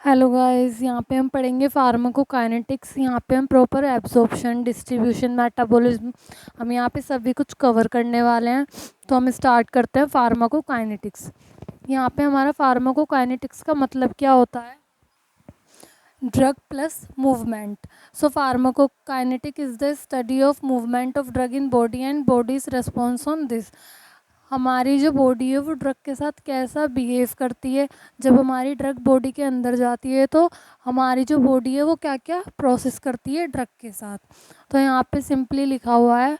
Hello guys, यहाँ पे हम पढ़ेंगे फार्माकोकाइनेटिक्स। यहाँ पे हम प्रॉपर एब्जॉर्प्शन, डिस्ट्रीब्यूशन, मेटाबॉलिज्म, हम यहाँ पे सभी कुछ कवर करने वाले हैं। तो हम स्टार्ट करते हैं फार्माकोकाइनेटिक्स। यहाँ पे हमारा फार्माकोकाइनेटिक्स का मतलब क्या होता है? Drug plus movement. So pharmacokinetic is the study of movement of drug in body and bodies response on this. हमारी जो बॉडी है वो ड्रग के साथ कैसा बिहेव करती है। जब हमारी ड्रग बॉडी के अंदर जाती है तो हमारी जो बॉडी है वो क्या क्या प्रोसेस करती है ड्रग के साथ। तो यहाँ पे सिंपली लिखा हुआ है,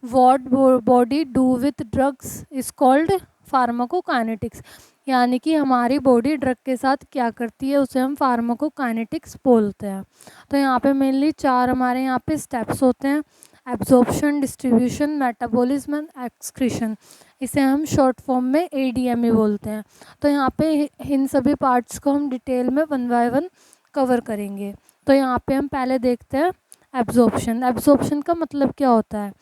what body do with drugs is called pharmacokinetics. यानी कि हमारी बॉडी ड्रग के साथ क्या करती है उसे हम फार्माकोकाइनेटिक्स बोलते हैं। तो यहाँ पे मेनली चार हमारे यहाँ पे स्टेप्स होते हैं: absorption, distribution, metabolism and excretion. इसे हम शॉर्ट फॉर्म में ADME बोलते हैं। तो यहाँ पे इन सभी पार्ट्स को हम डिटेल में वन बाय वन कवर करेंगे। तो यहाँ पे हम पहले देखते हैं एब्जॉर्प्शन। एब्जॉर्प्शन का मतलब क्या होता है?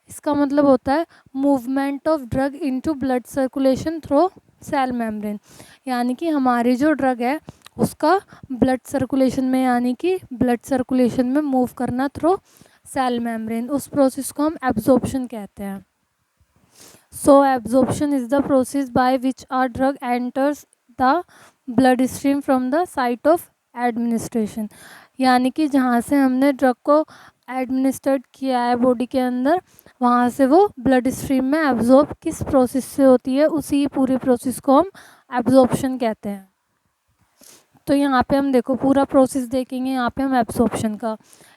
इसका मतलब होता है movement of drug into blood circulation through cell membrane. यानी कि हमारी जो ड्रग है उसका ब्लड सर्कुलेशन में, यानी कि ब्लड सर्कुलेशन में मूव करना थ्रू सेल मेम्ब्रेन, उस प्रोसेस को हम एब्जॉर्प्शन कहते हैं। So absorption is the process by which a drug enters the bloodstream from the site of administration। यानी कि जहाँ से हमने ड्रग को एडमिनिस्ट्रेट किया है बॉडी के अंदर, वहाँ से वो ब्लड स्ट्रीम में एब्जॉर्ब किस प्रोसेस से होती है, उसी पूरी प्रोसेस को हम एब्जॉर्प्शन कहते हैं। तो यहाँ पे हम देखो पूरा प्रोसेस देखेंगे। यहाँ पे हम एब्जॉर्प्शन का,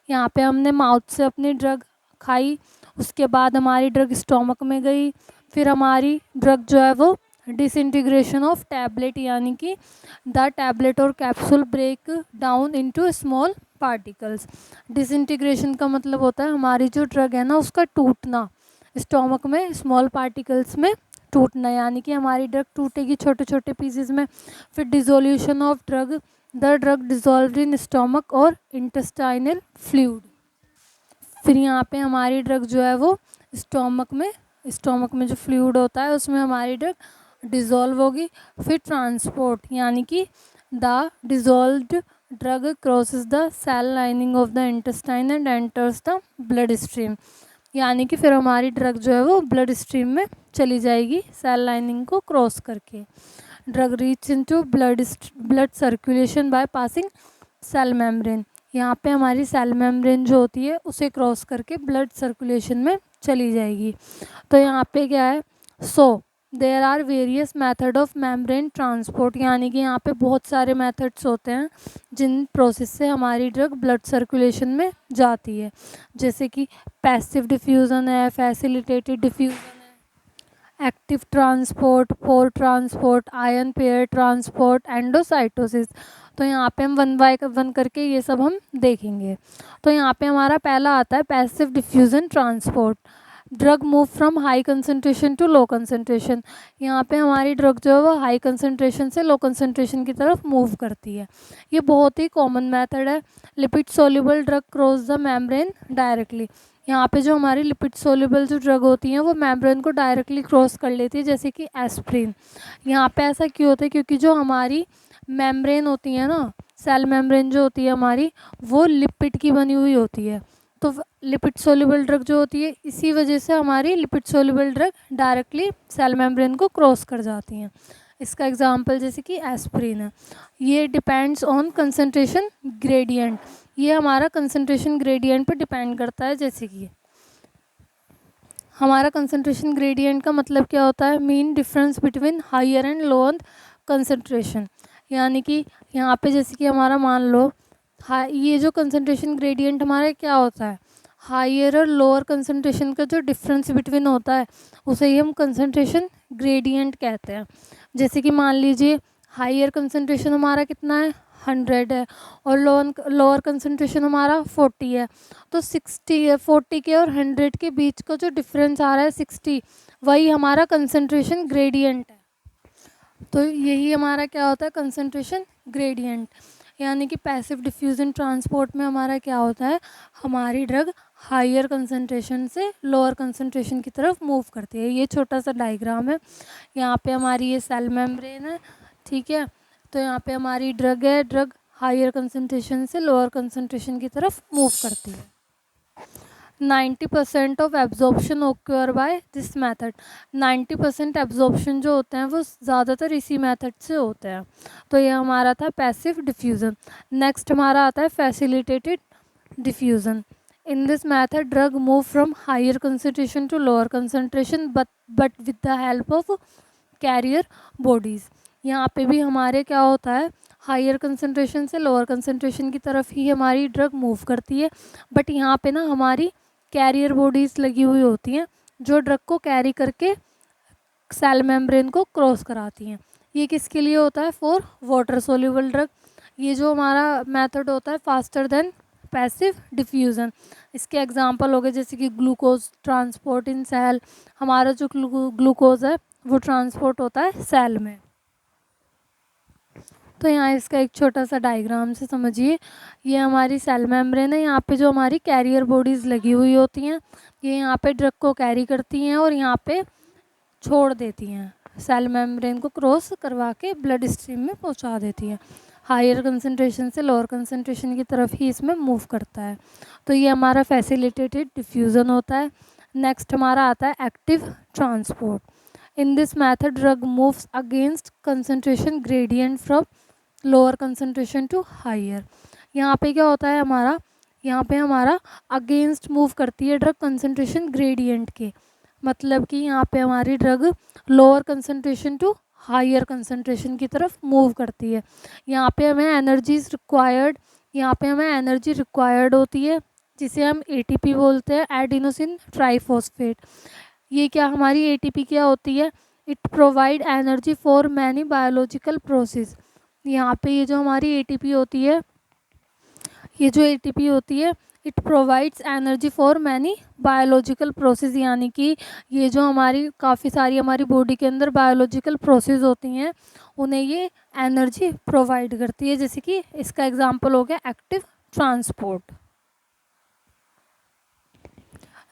यहाँ पे हमने माउथ से अपनी ड्रग खाई, उसके बाद हमारी ड्रग स्टोमक में गई, फिर हमारी ड्रग जो है वो डिसइंटीग्रेशन ऑफ टैबलेट, यानी कि द टैबलेट और capsule break down into small particles. Disintegration का मतलब होता है हमारी जो ड्रग है ना उसका टूटना, स्टोमक में स्मॉल पार्टिकल्स में टूटना, यानी कि हमारी ड्रग टूटेगी छोटे छोटे पीसेस में। फिर dissolution of drug, the drug dissolve in stomach और इंटेस्टाइनल फ्लूइड। फिर यहाँ पे हमारी ड्रग जो है वो स्टोमक में जो फ्लूइड होता है उसमें हमारी ड्रग डिज़ोल्व होगी। फिर ट्रांसपोर्ट, यानी कि the dissolved drug crosses the cell lining of the intestine and enters the blood stream. यानी कि फिर हमारी ड्रग जो है वो ब्लड स्ट्रीम में चली जाएगी सेल लाइनिंग को क्रॉस करके। Drug reach into blood circulation by passing cell membrane. यहाँ पे हमारी सेल मेम्ब्रेन जो होती है उसे क्रॉस करके ब्लड सर्कुलेशन में चली जाएगी। तो यहाँ पे क्या है, so there are various method of membrane transport. यानी कि यहाँ पे बहुत सारे मेथड्स होते हैं जिन प्रोसेस से हमारी ड्रग ब्लड सर्कुलेशन में जाती है। जैसे कि पैसिव डिफ्यूज़न है, फैसिलिटेटेड डिफ्यूज़न है, active transport, pore transport, ion pair transport, endocytosis. तो यहाँ पे हम वन बाय वन करके ये सब हम देखेंगे। तो यहाँ पे हमारा पहला आता है passive diffusion transport. Drug move from high concentration to low concentration. यहाँ पे हमारी ड्रग जो है वो हाई कंसनट्रेशन से लो कंसनट्रेशन की तरफ मूव करती है। ये बहुत ही कॉमन मेथड है। Lipid soluble drug cross the membrane directly. यहाँ पे जो हमारी लिपिड सोल्यूबल जो ड्रग होती हैं वो मेम्ब्रेन को डायरेक्टली क्रॉस कर लेती है, जैसे कि एस्प्रिन। यहाँ पे ऐसा क्यों होता है? क्योंकि जो हमारी मेम्ब्रेन होती है ना, सेल मेम्ब्रेन जो होती है हमारी, वो लिपिड की बनी हुई होती है। तो लिपिड सोल्यूबल ड्रग जो होती है, इसी वजह से हमारी lipid soluble drug directly cell membrane को क्रॉस कर जाती हैं। इसका एग्जांपल जैसे कि एस्प्रिन है। ये डिपेंड्स ऑन कंसंट्रेशन ग्रेडियंट। ये हमारा कंसंट्रेशन ग्रेडियंट पर डिपेंड करता है। जैसे कि हमारा कंसंट्रेशन ग्रेडियंट का मतलब क्या होता है? Mean difference between higher and lower concentration. यानी कि यहाँ पे जैसे कि हमारा मान लो ये जो कंसंट्रेशन ग्रेडियंट हमारा क्या होता है, हायर और लोअर कंसंट्रेशन का जो डिफरेंस बिटवीन होता है उसे ही हम कंसंट्रेशन ग्रेडियंट कहते हैं। जैसे कि मान लीजिए हायर कंसंट्रेशन हमारा कितना है, 100 है, और लोअर कंसंट्रेशन हमारा 40 है। तो 60 है, 40 के और 100 के बीच का जो डिफरेंस आ रहा है 60, वही हमारा कंसंट्रेशन ग्रेडियंट है। तो यही हमारा क्या होता है, कंसंट्रेशन ग्रेडियंट। यानी कि पैसिव डिफ्यूजन ट्रांसपोर्ट में हमारा क्या होता है, हमारी ड्रग हायर कंसंट्रेशन से लोअर कंसंट्रेशन की तरफ मूव करती है। ये छोटा सा डायग्राम है। यहाँ पे हमारी ये सेल मेम्ब्रेन है, ठीक है। तो यहाँ पे हमारी ड्रग है, ड्रग हायर कंसंट्रेशन से लोअर कंसंट्रेशन की तरफ मूव करती है। 90% of absorption occur by this method. 90% absorption जो होते हैं वो ज़्यादातर इसी मेथड से होते हैं। तो ये हमारा था पैसिव डिफ्यूज़न। नेक्स्ट हमारा आता है facilitated diffusion. In this method drug move from higher concentration to lower concentration but with the help of carrier bodies. यहाँ पे भी हमारे क्या होता है, हायर कंसंट्रेशन से लोअर कंसंट्रेशन की तरफ ही हमारी ड्रग मूव करती है, बट यहाँ पे ना हमारी कैरियर बॉडीज़ लगी हुई होती हैं जो ड्रग को कैरी करके सेल मेम्ब्रेन को क्रॉस कराती हैं। ये किसके लिए होता है? For water soluble drug. ये जो हमारा मेथड होता है फास्टर देन पैसिव डिफ्यूज़न। इसके एग्जांपल हो गए जैसे कि ग्लूकोज ट्रांसपोर्ट इन सेल। हमारा जो ग्लूकोज है वो ट्रांसपोर्ट होता है सेल में। तो यहाँ इसका एक छोटा सा डायग्राम से समझिए। ये हमारी सेल मेम्ब्रेन है, यहाँ पे जो हमारी कैरियर बॉडीज़ लगी हुई होती हैं ये यहाँ पे ड्रग को कैरी करती हैं और यहाँ पे छोड़ देती हैं, सेल मेम्ब्रेन को क्रॉस करवा के ब्लड स्ट्रीम में पहुँचा देती हैं। हायर कंसंट्रेशन से लोअर कंसंट्रेशन की तरफ ही इसमें मूव करता है। तो ये हमारा फैसिलिटेटेड डिफ्यूज़न होता है। नेक्स्ट हमारा आता है active transport. In this method drug moves against concentration gradient from lower concentration to higher. यहाँ पे क्या होता है हमारा, यहाँ पे हमारा अगेंस्ट मूव करती है ड्रग कंसंट्रेशन ग्रेडियंट के। मतलब कि यहाँ पे हमारी drug lower concentration to higher concentration की तरफ मूव करती है। यहाँ पे हमें एनर्जीज रिक्वायर्ड, यहाँ पे हमें एनर्जी रिक्वायर्ड होती है जिसे हम एटीपी बोलते हैं, एडिनोसिन ट्राइफॉस्फेट। ये क्या हमारी एटीपी क्या होती है? It provide energy for many biological process. यहाँ पे ये जो हमारी एटीपी होती है, ये जो एटीपी होती है it provides energy for many biological process. यानी कि ये जो हमारी काफ़ी सारी हमारी बॉडी के अंदर बायोलॉजिकल प्रोसेस होती हैं उन्हें ये एनर्जी प्रोवाइड करती है। जैसे कि इसका एग्जांपल हो गया active transport.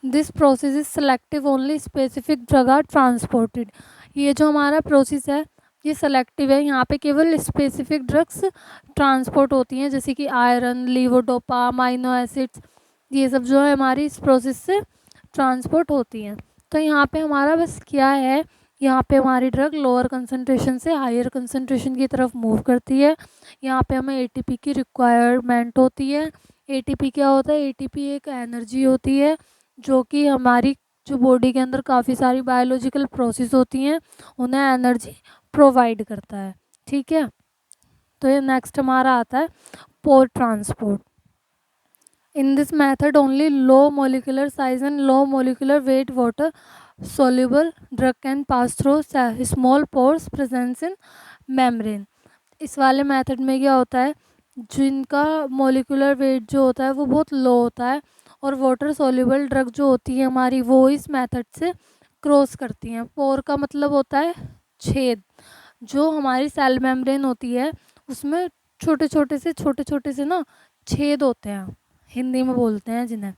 This process is selective only specific drug are transported. ये जो हमारा प्रोसेस है ये सेलेक्टिव है, यहाँ पे केवल स्पेसिफिक ड्रग्स ट्रांसपोर्ट होती हैं जैसे कि आयरन, लीवोडोपा, अमाइनो एसिड्स, ये सब जो है हमारी इस प्रोसेस से ट्रांसपोर्ट होती हैं। तो यहाँ पे हमारा बस क्या है, यहाँ पे हमारी ड्रग लोअर कंसंट्रेशन से हायर कंसंट्रेशन की तरफ मूव करती है। यहाँ पे हमें एटीपी की रिक्वायरमेंट होती है। एटीपी क्या होता है? एटीपी एक एनर्जी होती है जो कि हमारी जो बॉडी के अंदर काफ़ी सारी बायोलॉजिकल प्रोसेस होती हैं उन्हें एनर्जी प्रोवाइड करता है। ठीक है, तो ये नेक्स्ट हमारा आता है pore transport. In this method only low molecular size and low molecular weight water soluble drug can pass through small pores present in membrane। इस वाले मेथड में क्या होता है, जिनका मोलिकुलर वेट जो होता है वो बहुत लो होता है और वाटर सोल्यूबल ड्रग जो होती है हमारी वो इस मेथड से क्रॉस करती हैं। पोर का मतलब होता है छेद। जो हमारी सेल मेम्ब्रेन होती है उसमें छोटे छोटे से ना छेद होते हैं, हिंदी में बोलते हैं जिन्हें,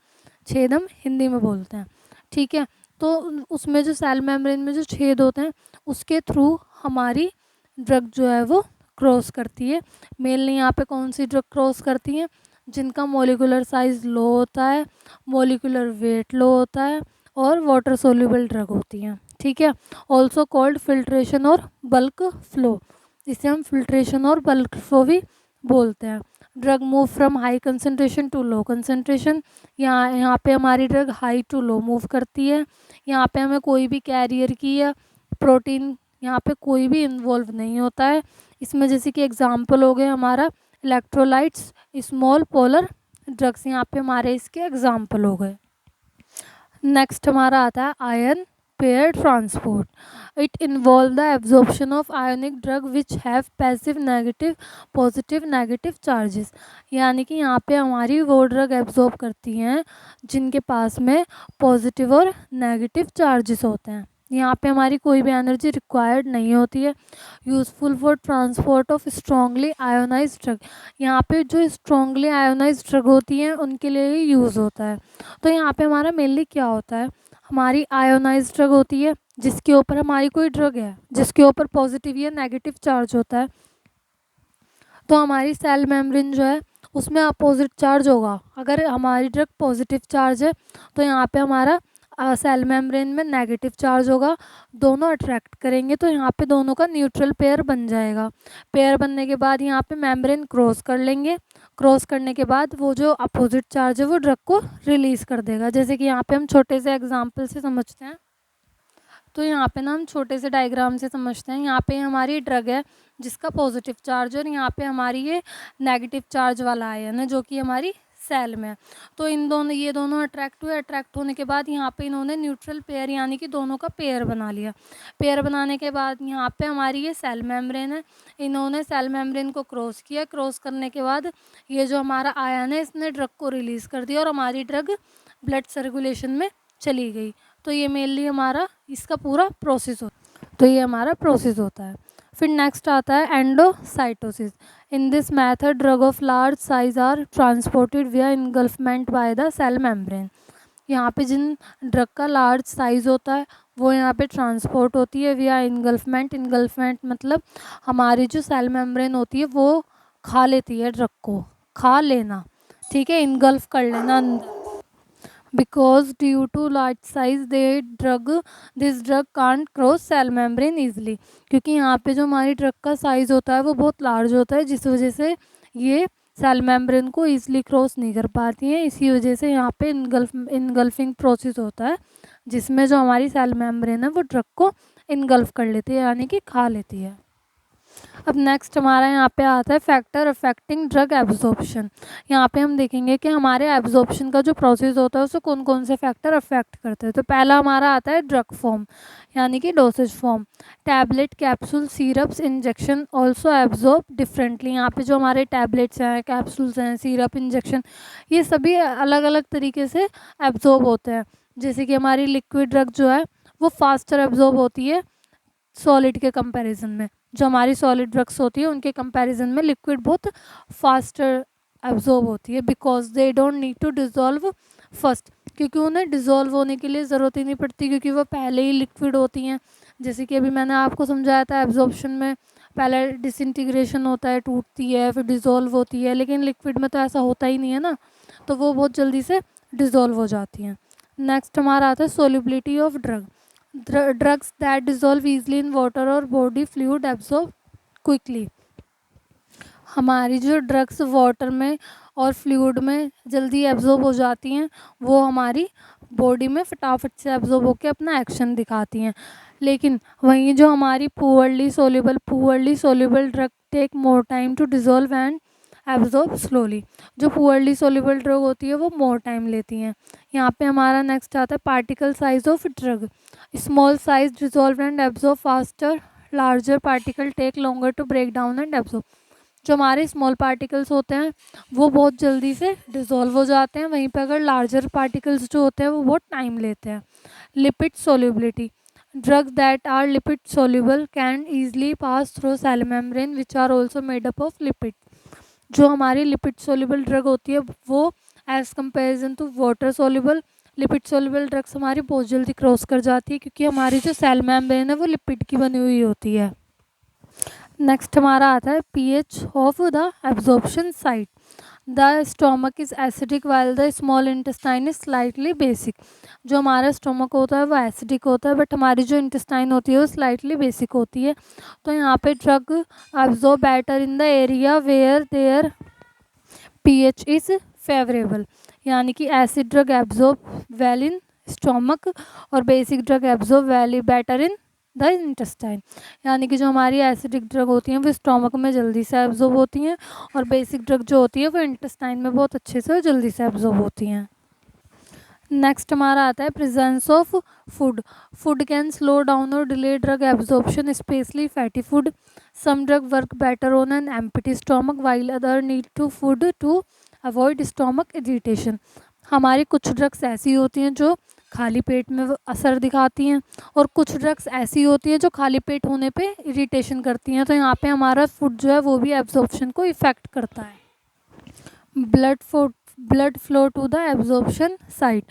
छेद हम हिंदी में बोलते हैं। ठीक है, तो उसमें जो सेल मेम्ब्रेन में जो छेद होते हैं उसके थ्रू हमारी ड्रग जो है वो क्रॉस करती है। मेनली यहाँ पे कौन सी ड्रग क्रॉस करती हैं? जिनका मोलिकुलर साइज लो होता है, मोलिकुलर वेट लो होता है और वाटर सोल्यूबल ड्रग होती हैं। ठीक है, ऑल्सो कॉल्ड फिल्ट्रेशन और बल्क फ्लो, इसे हम फिल्ट्रेशन और बल्क फ्लो भी बोलते हैं। Drug move from high concentration to low concentration. यहाँ पे हमारी drug high to low move करती है। यहाँ पे हमें कोई भी कैरियर की या प्रोटीन यहाँ पे कोई भी इन्वॉल्व नहीं होता है। इसमें जैसे कि एग्जांपल हो गए हमारा इलेक्ट्रोलाइट्स, स्मॉल पोलर ड्रग्स, यहाँ पे हमारे इसके एग्जांपल हो गए। नेक्स्ट हमारा आता है ion pair transport. It involve the absorption of ionic drug which have passive negative positive negative charges. यानी कि यहाँ पे हमारी वो ड्रग एब्जॉर्ब करती हैं जिनके पास में पॉजिटिव और नेगेटिव चार्जेस होते हैं। यहाँ पे हमारी कोई भी एनर्जी रिक्वायर्ड नहीं होती है। Useful for transport of strongly ionize drug. यहाँ पे जो स्ट्रॉन्गली आयोनाइज ड्रग होती हैं उनके लिए ही यूज़ होता है। तो यहाँ पे हमारा मेनली क्या होता है, हमारी आयोनाइज ड्रग होती है जिसके ऊपर हमारी कोई ड्रग है जिसके ऊपर पॉजिटिव या नेगेटिव चार्ज होता है। तो हमारी सेल मेम्ब्रेन जो है उसमें अपोजिट चार्ज होगा। अगर हमारी ड्रग पॉजिटिव चार्ज है तो यहाँ पे हमारा सेल मेम्ब्रेन में नेगेटिव चार्ज होगा, दोनों अट्रैक्ट करेंगे तो यहाँ पे दोनों का न्यूट्रल पेयर बन जाएगा। पेयर बनने के बाद यहाँ पे मेम्ब्रेन क्रॉस कर लेंगे, क्रॉस करने के बाद वो जो अपोजिट चार्ज है वो ड्रग को रिलीज़ कर देगा। जैसे कि यहाँ पे हम छोटे से एग्जाम्पल से समझते हैं, तो यहाँ पे ना हम छोटे से डायग्राम से समझते हैं। यहाँ पे हमारी ड्रग है जिसका पॉजिटिव चार्ज है और यहाँ पे हमारी ये नेगेटिव चार्ज वाला आयन है जो कि हमारी सेल में है। तो ये दोनों अट्रैक्ट हुए, अट्रैक्ट होने के बाद यहाँ पे इन्होंने न्यूट्रल पेयर यानी कि दोनों का पेयर बना लिया। पेयर बनाने के बाद यहाँ पे हमारी ये सेल मेम्ब्रेन है, इन्होंने सेल मेम्ब्रेन को क्रॉस किया, क्रॉस करने के बाद ये जो हमारा आयन है इसने ड्रग को रिलीज़ कर दिया और हमारी ड्रग ब्लड सर्कुलेशन में चली गई। तो ये मेनली हमारा इसका पूरा प्रोसेस होता है। फिर नेक्स्ट आता है endocytosis. In this method drug of large size are transported via engulfment by the cell membrane. यहाँ पे जिन ड्रग का लार्ज साइज होता है वो यहाँ पे ट्रांसपोर्ट होती है विया इनगल्फमेंट। इनगल्फमेंट मतलब हमारी जो सेल मेम्ब्रेन होती है वो खा लेती है ड्रग को, खा लेना, ठीक है, इनगल्फ कर लेना अंदर। Because due to large size this drug can't cross cell membrane easily। क्योंकि यहाँ पे जो हमारी ड्रग का साइज़ होता है वो बहुत लार्ज होता है जिस वजह से ये सेल मेम्ब्रेन को ईजिली क्रॉस नहीं कर पाती हैं। इसी वजह से यहाँ पे इनगल्फिंग प्रोसेस होता है जिसमें जो हमारी सेल मेम्ब्रेन है वो ड्रग को इनगल्फ कर लेती है यानी कि खा लेती है। अब नेक्स्ट हमारा यहाँ पे आता है फैक्टर अफेक्टिंग ड्रग एब्जॉर्प्शन। यहाँ पे हम देखेंगे कि हमारे एब्जॉर्प्शन का जो प्रोसेस होता है उसको कौन कौन से फैक्टर अफेक्ट करते हैं। तो पहला हमारा आता है ड्रग फॉर्म यानी कि dosage form. Tablet, capsule, syrups, injection also absorb differently. यहाँ पे जो हमारे टैबलेट्स हैं, कैप्सूल्स हैं, सिरप, इंजेक्शन, ये सभी अलग अलग तरीके से एब्जॉर्ब होते हैं। जैसे कि हमारी लिक्विड ड्रग जो है वो फास्टर एब्जॉर्ब होती है सॉलिड के कंपैरिजन में। जो हमारी सॉलिड ड्रग्स होती है उनके कंपैरिजन में लिक्विड बहुत फास्टर एब्जॉर्ब होती है because they don't need to dissolve first. क्योंकि उन्हें डिज़ोल्व होने के लिए ज़रूरत ही नहीं पड़ती क्योंकि वो पहले ही लिक्विड होती हैं। जैसे कि अभी मैंने आपको समझाया था एब्जॉर्प्शन में पहले डिसइंटीग्रेशन होता है, टूटती है, फिर डिज़ोल्व होती है, लेकिन लिक्विड में तो ऐसा होता ही नहीं है ना, तो वो बहुत जल्दी से डिज़ोल्व हो जाती हैं। नेक्स्ट हमारा आता है solubility of drugs that dissolve easily in water or body fluid absorb quickly। हमारी जो ड्रग्स वाटर में और फ्लूइड में जल्दी एब्जॉर्ब हो जाती हैं वो हमारी बॉडी में फटाफट से एब्जॉर्ब होकर अपना एक्शन दिखाती हैं। लेकिन वहीं जो हमारी poorly soluble drug take more time to dissolve and absorb slowly. जो पुअरली सोल्यूबल ड्रग होती है वो मोर टाइम लेती हैं। यहाँ पे हमारा नेक्स्ट आता है particle size of drug. Small size dissolve and absorb faster, larger particle take longer to break down and absorb. जो हमारे स्मॉल पार्टिकल्स होते हैं वो बहुत जल्दी से डिज़ोल्व हो जाते हैं, वहीं पर अगर लार्जर पार्टिकल्स जो होते हैं वो बहुत टाइम लेते हैं। Lipid solubility. Drugs that are lipid soluble can easily pass through cell membrane which are also made up of lipid. जो हमारी लिपिड सोल्यूबल ड्रग होती है वो as comparison to water soluble, lipid soluble drugs हमारी बहुत जल्दी cross कर जाती है क्योंकि हमारी जो सेल मेम्ब्रेन है वो लिपिड की बनी हुई होती है। नेक्स्ट हमारा आता है pH of the absorption site. The stomach is acidic while the small intestine is slightly basic. जो हमारा स्टोमक होता है वो एसिडिक होता है बट हमारी जो इंटेस्टाइन होती है वो स्लाइटली बेसिक होती है। तो यहाँ पे drug absorb better in the area where there pH is favourable. यानी कि acid drug absorb well in stomach और basic drug absorb well better in the intestine. यानी कि जो हमारी एसिडिक ड्रग होती हैं वो स्टोमक में जल्दी से एब्जॉर्ब होती हैं और बेसिक ड्रग जो होती है वो इंटेस्टाइन में बहुत अच्छे से और जल्दी से एब्जॉर्ब होती हैं। नेक्स्ट हमारा आता है presence of food. Food can slow down और delay drug absorption specially fatty food. Some drug work better on an empty stomach while other need to food to avoid stomach irritation. हमारी कुछ drugs ऐसी होती हैं जो खाली पेट में असर दिखाती हैं और कुछ ड्रग्स ऐसी होती हैं जो खाली पेट होने पे इरिटेशन करती हैं। तो यहाँ पे हमारा फूड जो है वो भी एब्जॉर्प्शन को इफ़ेक्ट करता है। Blood blood flow to the absorption site.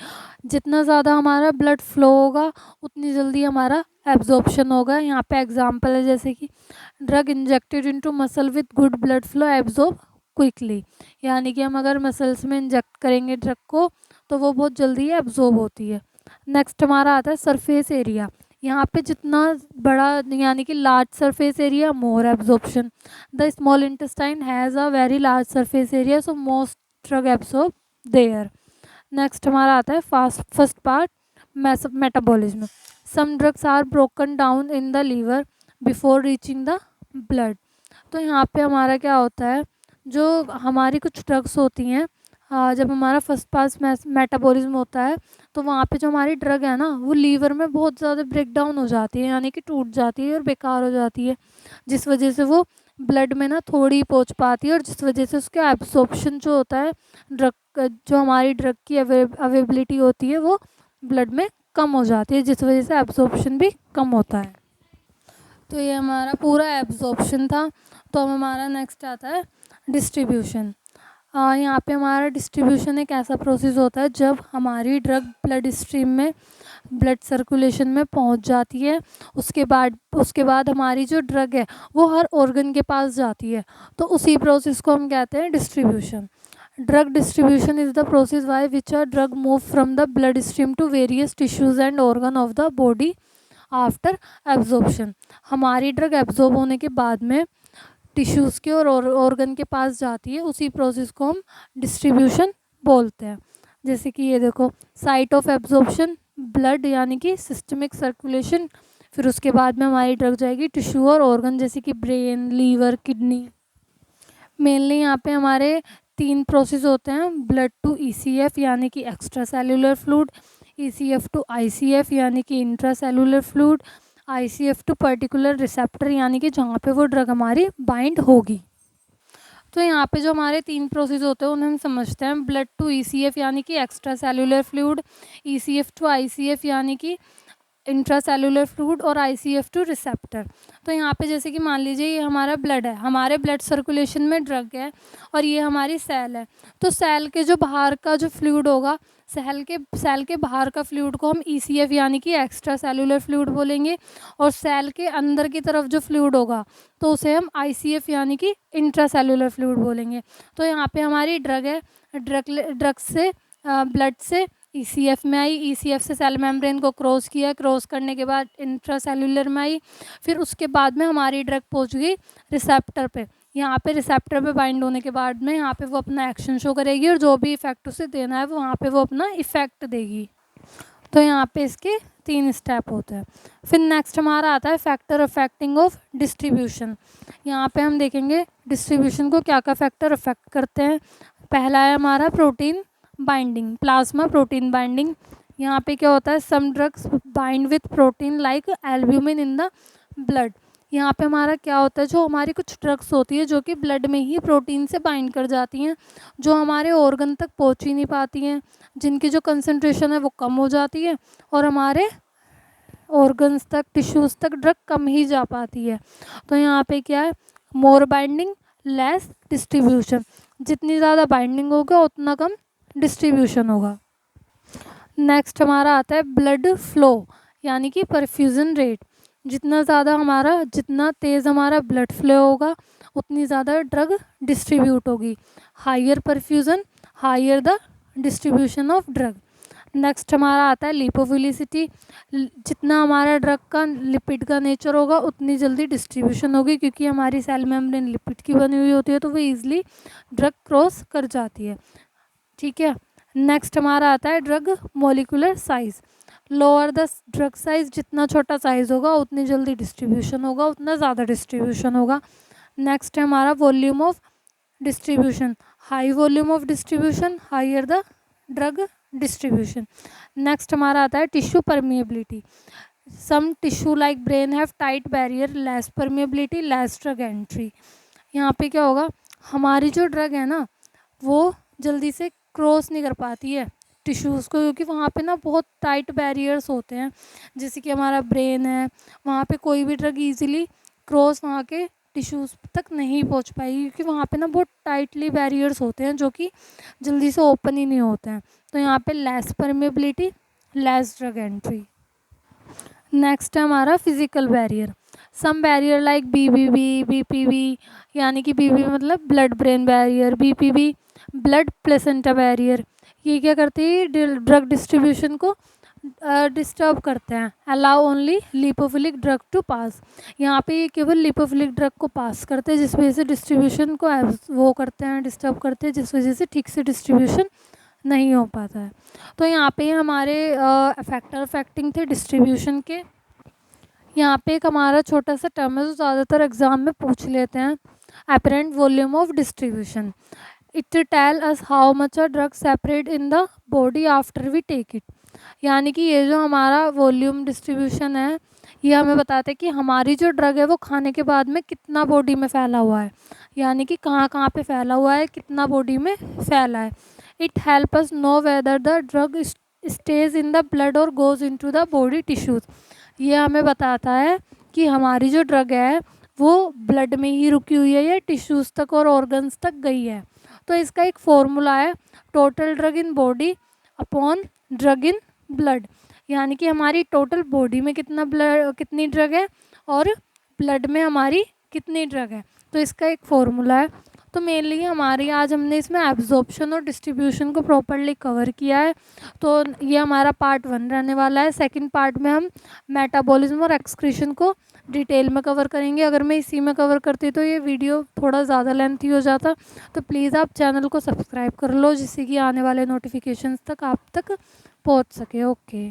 जितना ज़्यादा हमारा ब्लड फ्लो होगा उतनी जल्दी हमारा एब्जॉर्प्शन होगा। यहाँ पे एग्जांपल है जैसे कि drug injected into muscle with good blood flow absorb quickly, यानी कि हम अगर मसल्स में इंजेक्ट करेंगे ड्रग को तो वो बहुत जल्दी एब्जॉर्ब होती है। नेक्स्ट हमारा आता है सरफेस एरिया। यहाँ पे जितना बड़ा यानी कि large surface area more absorption. The small intestine has a very large surface area so most drug absorb there. Next हमारा आता है first part metabolism. Some drugs are broken down in the liver before reaching the blood. तो यहाँ पे हमारा क्या होता है, जो हमारी कुछ ड्रग्स होती हैं जब हमारा फर्स्ट पास मेटाबॉलिज्म होता है तो वहाँ पे जो हमारी ड्रग है ना वो लीवर में बहुत ज़्यादा ब्रेक डाउन हो जाती है, यानी कि टूट जाती है और बेकार हो जाती है, जिस वजह से वो ब्लड में ना थोड़ी पहुँच पाती है और जिस वजह से उसका एब्सॉर्प्शन जो होता है ड्रग जो हमारी ड्रग की अवेलेबिलिटी होती है वो ब्लड में कम हो जाती है, जिस वजह से एब्सॉर्प्शन भी कम होता है। तो ये हमारा पूरा एब्जॉर्प्शन था। तो अब हमारा नेक्स्ट आता है डिस्ट्रीब्यूशन। यहाँ पे हमारा डिस्ट्रीब्यूशन एक ऐसा प्रोसेस होता है जब हमारी ड्रग ब्लड स्ट्रीम में ब्लड सर्कुलेशन में पहुँच जाती है, उसके बाद हमारी जो ड्रग है वो हर ऑर्गन के पास जाती है, तो उसी प्रोसेस को हम कहते हैं distribution. Drug distribution is the process by which a drug move from the blood stream to various tissues and organ of the body after absorption. हमारी ड्रग एब्जॉर्ब होने के बाद में टिश्यूज़ के और ऑर्गन के पास जाती है, उसी प्रोसेस को हम डिस्ट्रीब्यूशन बोलते हैं। जैसे कि ये देखो, साइट ऑफ एब्जॉर्प्शन ब्लड यानी कि सिस्टमिक सर्कुलेशन, फिर उसके बाद में हमारी ड्रग जाएगी टिश्यू और ऑर्गन जैसे कि ब्रेन, लीवर, किडनी। मेनली यहाँ पे हमारे 3 प्रोसेस होते हैं, ब्लड टू ईसीएफ यानी कि extra cellular fluid, ECF to ICF यानी कि intra cellular fluid, ICF to particular receptor यानी कि जहाँ पे वो ड्रग हमारी बाइंड होगी। तो यहाँ पे जो हमारे 3 प्रोसेस होते हैं उन्हें हम समझते हैं। ब्लड टू ईसीएफ यानी कि extra cellular fluid, ECF to ICF यानी कि इंट्रा सेलुलर फ्लूइड और आईसीएफ टू रिसेप्टर। तो यहाँ पे जैसे कि मान लीजिए ये हमारा ब्लड है, हमारे ब्लड सर्कुलेशन में ड्रग है और ये हमारी सेल है, तो सेल के जो बाहर का जो फ्लूइड होगा, सेल के बाहर का फ्लूइड को हम ईसीएफ यानी कि एक्स्ट्रा सेलुलर फ्लूइड बोलेंगे, और सेल के अंदर की तरफ जो फ्लूइड होगा तो उसे हम आईसीएफ यानी कि इंट्रा सेलुलर फ्लूइड बोलेंगे। तो यहाँ पे हमारी ड्रग है, ड्रग से ब्लड से ईसीएफ में आई, ईसीएफ से सेल मेम्ब्रेन को क्रॉस किया, क्रॉस करने के बाद इंट्रासेल्युलर में आई, फिर उसके बाद में हमारी ड्रग पहुंच गई रिसेप्टर पे। यहाँ पे रिसेप्टर पे बाइंड होने के बाद में यहाँ पे वो अपना एक्शन शो करेगी और जो भी इफेक्ट उसे देना है वो वहाँ पे वो अपना इफेक्ट देगी। तो यहाँ पे इसके 3 स्टेप होते हैं। फिर नेक्स्ट हमारा आता है फैक्टर अफेक्टिंग ऑफ डिस्ट्रीब्यूशन। यहाँ पे हम देखेंगे डिस्ट्रीब्यूशन को क्या क्या फैक्टर अफेक्ट करते हैं। पहला है हमारा protein binding, plasma protein binding. यहाँ पे क्या होता है, some drugs bind with protein like albumin in the blood. यहाँ पे हमारा क्या होता है, जो हमारी कुछ ड्रग्स होती है जो कि ब्लड में ही प्रोटीन से बाइंड कर जाती हैं, जो हमारे ऑर्गन तक पहुँच ही नहीं पाती हैं, जिनकी जो कंसंट्रेशन है वो कम हो जाती है और हमारे ऑर्गन्स तक, टिश्यूज़ तक ड्रग कम ही जा पाती है। तो यहाँ पे क्या है, मोर बाइंडिंग लेस डिस्ट्रीब्यूशन। जितनी ज़्यादा बाइंडिंग होगा उतना कम डिस्ट्रीब्यूशन होगा। नेक्स्ट हमारा आता है ब्लड फ्लो यानी कि परफ्यूज़न रेट। जितना तेज़ हमारा ब्लड फ्लो होगा उतनी ज़्यादा ड्रग डिस्ट्रीब्यूट होगी। Higher perfusion higher the distribution of drug. Next हमारा आता है लिपोफिलिसिटी। जितना हमारा ड्रग का लिपिड का नेचर होगा उतनी जल्दी डिस्ट्रीब्यूशन होगी, क्योंकि हमारी सेल मेम्ब्रेन लिपिड की बनी हुई होती है तो वो ईजिली ड्रग क्रॉस कर जाती है। ठीक है। नेक्स्ट हमारा आता है drug molecular size. Lower the drug size, जितना छोटा साइज होगा उतनी जल्दी डिस्ट्रीब्यूशन होगा, उतना ज़्यादा डिस्ट्रीब्यूशन होगा। नेक्स्ट है हमारा volume of distribution. High volume of distribution higher the drug distribution. Next हमारा आता है tissue permeability. Some tissue like brain have tight barrier, less permeability, less drug entry. यहाँ पे क्या होगा, हमारी जो ड्रग है ना वो जल्दी से क्रॉस नहीं कर पाती है टिश्यूज़ को, क्योंकि वहाँ पे ना बहुत टाइट बैरियर्स होते हैं। जैसे कि हमारा ब्रेन है, वहाँ पे कोई भी ड्रग इजीली क्रॉस वहाँ के टिश्यूज़ तक नहीं पहुंच पाएगी, क्योंकि वहाँ पे ना बहुत टाइटली बैरियर्स होते हैं जो कि जल्दी से ओपन ही नहीं होते हैं। तो यहाँ पे less permeability, less drug entry. Next है हमारा physical barrier. Some barrier like BBB, BPV, यानी कि बीबी मतलब blood brain barrier, BPV blood placenta barrier, ये क्या करते हैं, ड्रग डिस्ट्रीब्यूशन को डिस्टर्ब करते हैं। Allow only lipophilic drug to pass, यहाँ पे ये केवल लिपोफिलिक ड्रग को पास करते हैं, जिस वजह से डिस्ट्रीब्यूशन को वो करते हैं, डिस्टर्ब करते हैं, जिस वजह से ठीक से डिस्ट्रीब्यूशन नहीं हो पाता है। तो यहाँ पे हमारे फैक्टर अफेक्टिंग थे डिस्ट्रीब्यूशन के। यहाँ पे एक हमारा छोटा सा टर्म है जो ज़्यादातर एग्जाम में पूछ लेते हैं, apparent volume of distribution. It tell us how much a drug separate in the body after we take it, यानी कि ये जो हमारा वॉल्यूम डिस्ट्रीब्यूशन है ये हमें बताता है कि हमारी जो ड्रग है वो खाने के बाद में कितना बॉडी में फैला हुआ है, यानी कि कहाँ कहाँ पे फैला हुआ है, कितना बॉडी में फैला है। It help us know whether the drug stage in the blood और goes into the body tissues, ये हमें बताता है कि हमारी जो ड्रग है वो ब्लड में ही रुकी हुई है या टिश्यूज़ तक और ऑर्गन्स तक गई है। तो इसका एक फॉर्मूला है, total drug in body upon drug in blood, यानी कि हमारी टोटल बॉडी में कितनी ड्रग है और ब्लड में हमारी कितनी ड्रग है, तो इसका एक फॉर्मूला है। तो मेनली हमारी आज हमने इसमें एब्जॉर्प्शन और डिस्ट्रीब्यूशन को प्रॉपर्ली कवर किया है। तो ये हमारा पार्ट 1 रहने वाला है। सेकंड पार्ट में हम मेटाबॉलिज्म और एक्सक्रीशन को डिटेल में कवर करेंगे। अगर मैं इसी में कवर करती तो ये वीडियो थोड़ा ज़्यादा लेंथी हो जाता, तो प्लीज़ आप चैनल को सब्सक्राइब कर लो जिससे कि आने वाले नोटिफिकेशंस तक आप तक पहुंच सके। ओके।